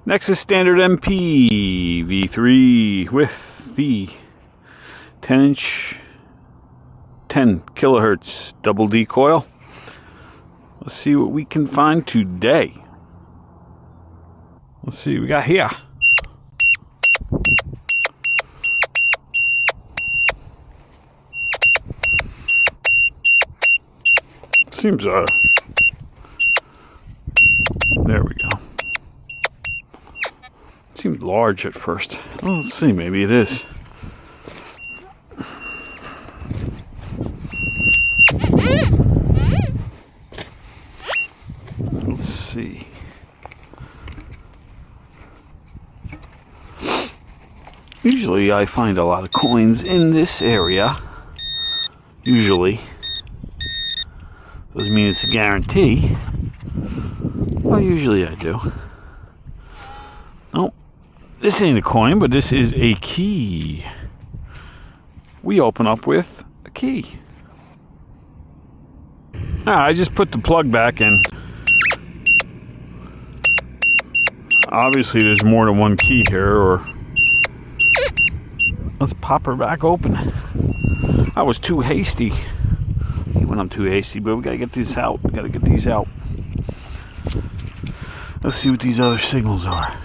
Nexus Standard MP V3 with the 10-inch 10 kilohertz double D coil. Let's see what we can find today. Let's see what we got here. Seems there we go. Seemed large at first. Well, let's see, maybe it is. Let's see. Usually I find a lot of coins in this area. Usually. Doesn't mean it's a guarantee. Well, usually I do. Nope. This ain't a coin, but this is a key. We open up with a key. I just put the plug back in. Obviously there's more than one key here, or let's pop her back open. I was too hasty. When I'm too hasty, but we gotta get these out. We gotta get these out. Let's see what these other signals are.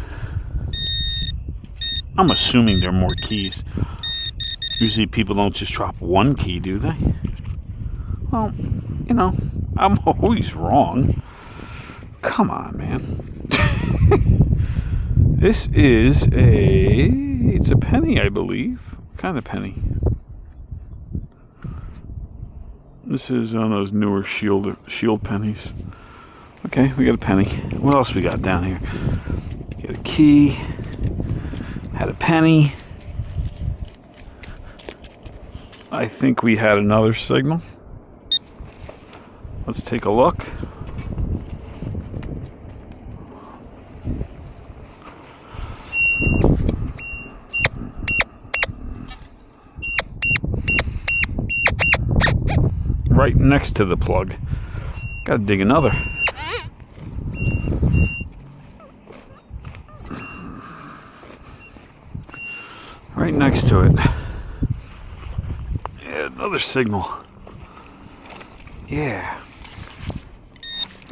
I'm assuming there are more keys. Usually people don't just drop one key, do they? Well, you know, I'm always wrong. Come on, man. This is it's a penny, I believe. What kind of penny? This is one of those newer shield pennies. Okay, we got a penny. What else we got down here? We got a key. Had a penny. I think we had another signal. Let's take a look. Right next to the plug. Gotta dig another. Right next to it. Yeah, another signal. Yeah.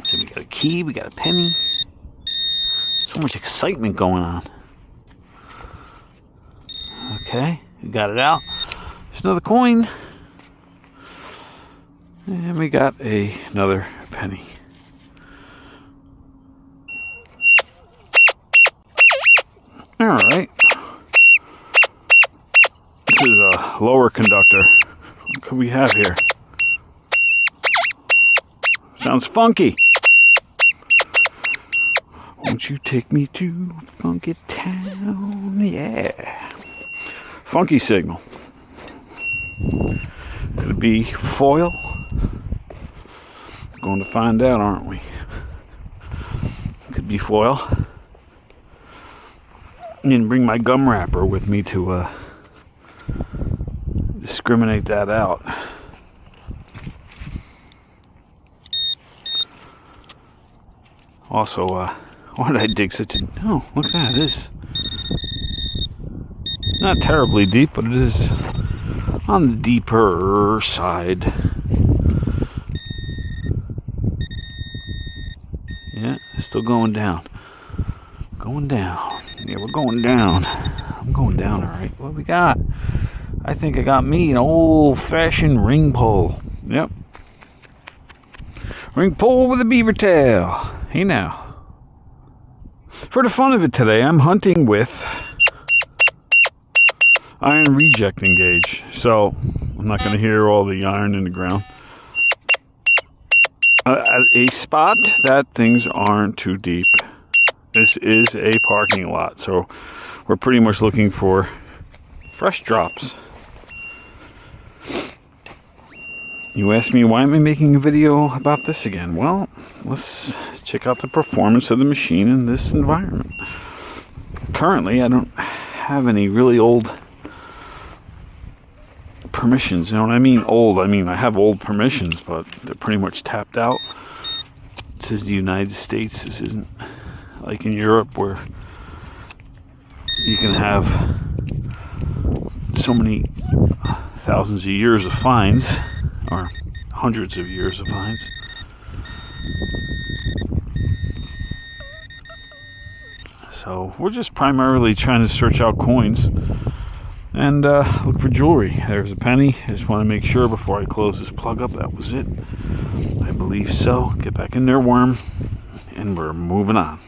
So we got a key, we got a penny. So much excitement going on. Okay, we got it out. There's another coin. And we got another penny. Alright. This is a lower conductor. What could we have here? Sounds funky. Won't you take me to Funky Town? Yeah. Funky signal. Could it be foil? Going to find out, aren't we? Could be foil. I didn't bring my gum wrapper with me to discriminate that out. Also, why did I dig such a... Oh, look at that. It is not terribly deep, but it is on the deeper side. Yeah, still going down. Going down. Yeah, we're going down. I'm going down, alright. What we got? I think I got me an old-fashioned ring pole. Yep. Ring pole with a beaver tail. Hey now. For the fun of it today, I'm hunting with iron rejecting gauge. So, I'm not going to hear all the iron in the ground. At a spot that things aren't too deep. This is a parking lot, so we're pretty much looking for fresh drops. You asked me why am I making a video about this again? Well, let's check out the performance of the machine in this environment. Currently, I don't have any really old permissions. You know what I mean? Old. I mean, I have old permissions, but they're pretty much tapped out. This is the United States. This isn't like in Europe where can have so many thousands of years of finds, or hundreds of years of finds. So we're just primarily trying to search out coins and look for jewelry. There's a penny. I just want to make sure before I close this plug up that was it. I believe so. Get back in there, worm, and we're moving on.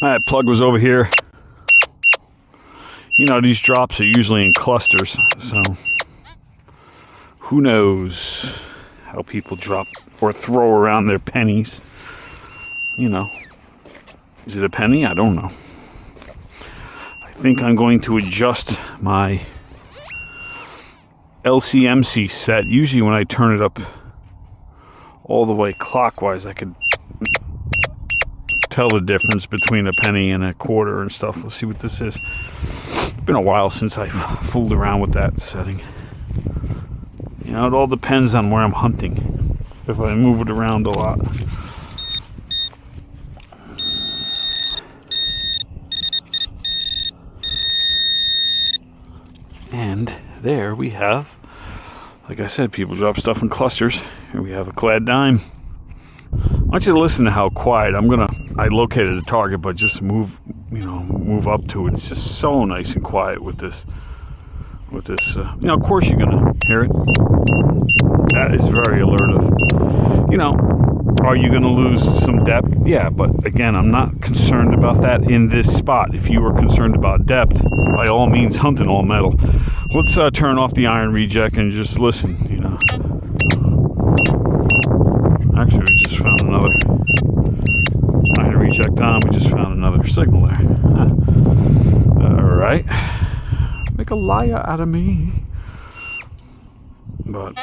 That plug was over here. You know, these drops are usually in clusters, so who knows how people drop or throw around their pennies. You know, is it a penny? I don't know. I think I'm going to adjust my LCMC set. Usually when I turn it up all the way clockwise, I could tell the difference between a penny and a quarter and stuff. Let's see what this is. It's been a while since I fooled around with that setting. You know, it all depends on where I'm hunting. If I move it around a lot. And there we have, like I said, people drop stuff in clusters. Here we have a clad dime. I want you to listen to how quiet. I located a target, but just move up to it. It's just so nice and quiet with this. You know, of course you're gonna hear it. That is very alertive. You know, are you gonna lose some depth? Yeah, but again, I'm not concerned about that in this spot. If you were concerned about depth, by all means, hunt an all metal. Let's turn off the iron reject and just listen. You know. Actually, we just found another iron reject on. We just found another signal there. All right. Make a liar out of me. But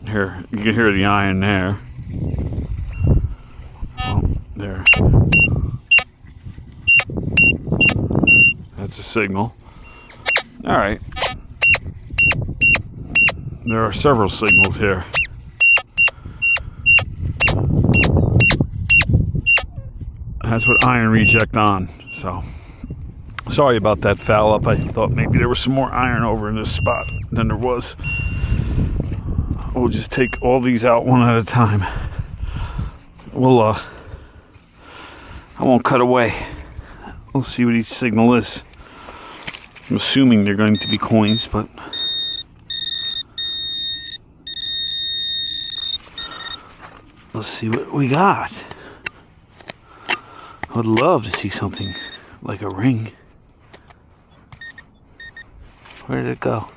here, you can hear the iron there. Oh, there. That's a signal. All right. There are several signals here. That's what iron reject on. So sorry about that foul up. I thought maybe there was some more iron over in this spot than there was. We'll just take all these out one at a time. I won't cut away. We'll see what each signal is. I'm assuming they're going to be coins, but let's see what we got. I would love to see something like a ring. Where did it go?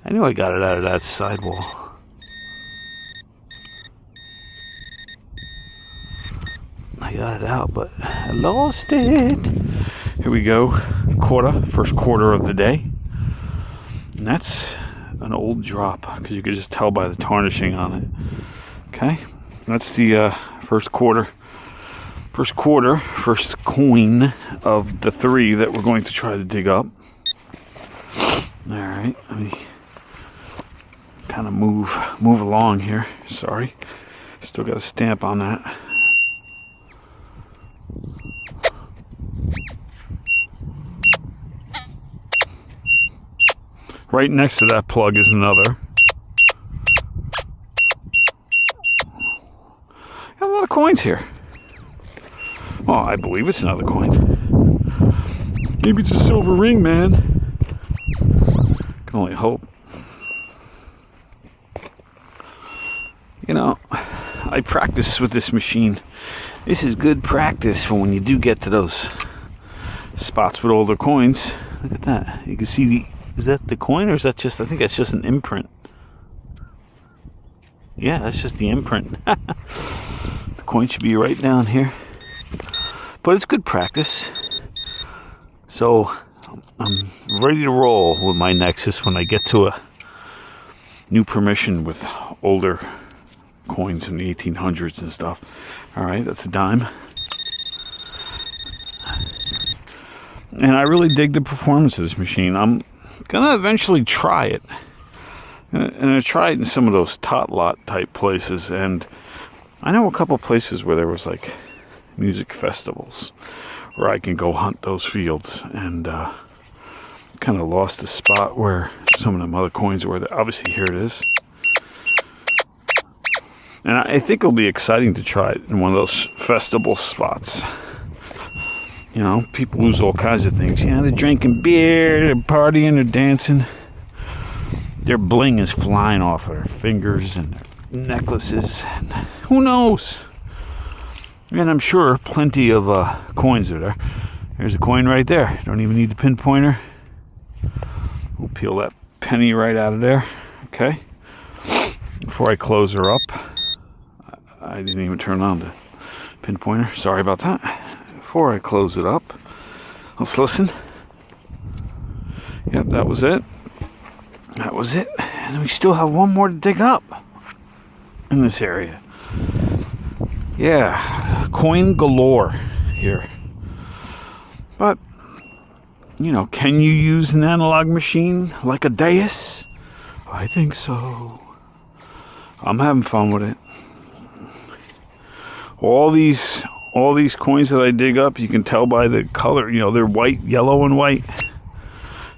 I knew I got it out of that sidewall. I got it out, but I lost it. Here we go. First quarter of the day. And that's an old drop, because you could just tell by the tarnishing on it. Okay, that's the first coin of the 3 that we're going to try to dig up. All right, let me kind of move along here. Sorry, still got a stamp on that. Right next to that plug is another. Got a lot of coins here. Oh, I believe it's another coin. Maybe it's a silver ring, man. Can only hope. You know, I practice with this machine. This is good practice for when you do get to those spots with older coins. Look at that. You can see is that the coin, or is that just, I think that's just an imprint. Yeah, that's just the imprint. The coin should be right down here. But it's good practice. So I'm ready to roll with my Nexus when I get to a new permission with older coins from the 1800s and stuff. All right, that's a dime. And I really dig the performance of this machine. I'm gonna eventually try it. And I tried in some of those tot lot type places, and I know a couple places where there was like, music festivals where I can go hunt those fields, and kind of lost the spot where some of them other coins were. Obviously, here it is. And I think it'll be exciting to try it in one of those festival spots. You know, people lose all kinds of things. You know, they're drinking beer, they're partying, they're dancing. Their bling is flying off their fingers and their necklaces. And who knows? And I'm sure plenty of coins are there. There's a coin right there. Don't even need the pinpointer. We'll peel that penny right out of there. Okay. Before I close her up, I didn't even turn on the pinpointer. Sorry about that. Before I close it up, let's listen. Yep, that was it. That was it. And we still have one more to dig up in this area. Yeah, coin galore here. But, you know, can you use an analog machine like a dais? I think so. I'm having fun with it. All these coins that I dig up, you can tell by the color. You know, they're white, yellow, and white.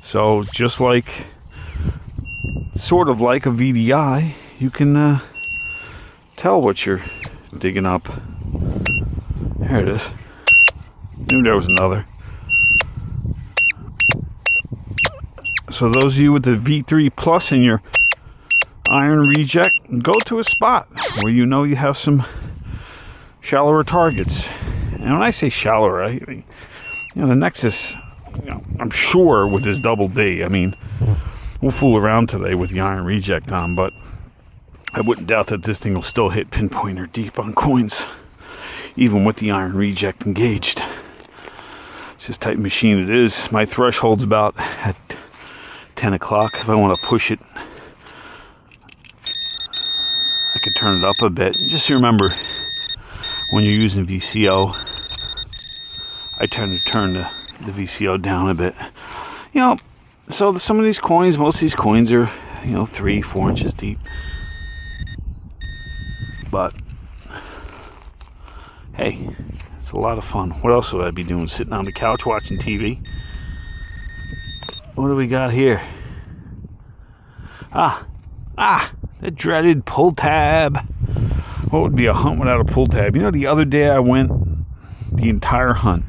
So just like, sort of like a VDI, you can tell what you're digging up. There it is. Knew there was another. So those of you with the V3 Plus in your iron reject, go to a spot where you know you have some shallower targets. And when I say shallower, I mean, you know, the Nexus, you know, I'm sure with this double D, I mean, we'll fool around today with the iron reject on, but I wouldn't doubt that this thing will still hit pinpointer deep on coins, even with the iron reject engaged. It's just type of machine it is. My threshold's about at 10 o'clock. If I want to push it, I could turn it up a bit. Just remember, when you're using VCO, I tend to turn the VCO down a bit. You know, so some of these coins, most of these coins are, you know, 3-4 inches deep. But, hey, it's a lot of fun. What else would I be doing? Sitting on the couch watching TV? What do we got here? The dreaded pull tab. What would be a hunt without a pull tab? You know, the other day I went the entire hunt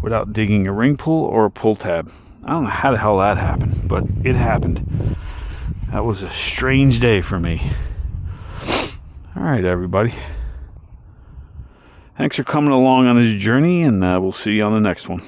without digging a ring pull or a pull tab. I don't know how the hell that happened, but it happened. That was a strange day for me. All right, everybody. Thanks for coming along on this journey, and we'll see you on the next one.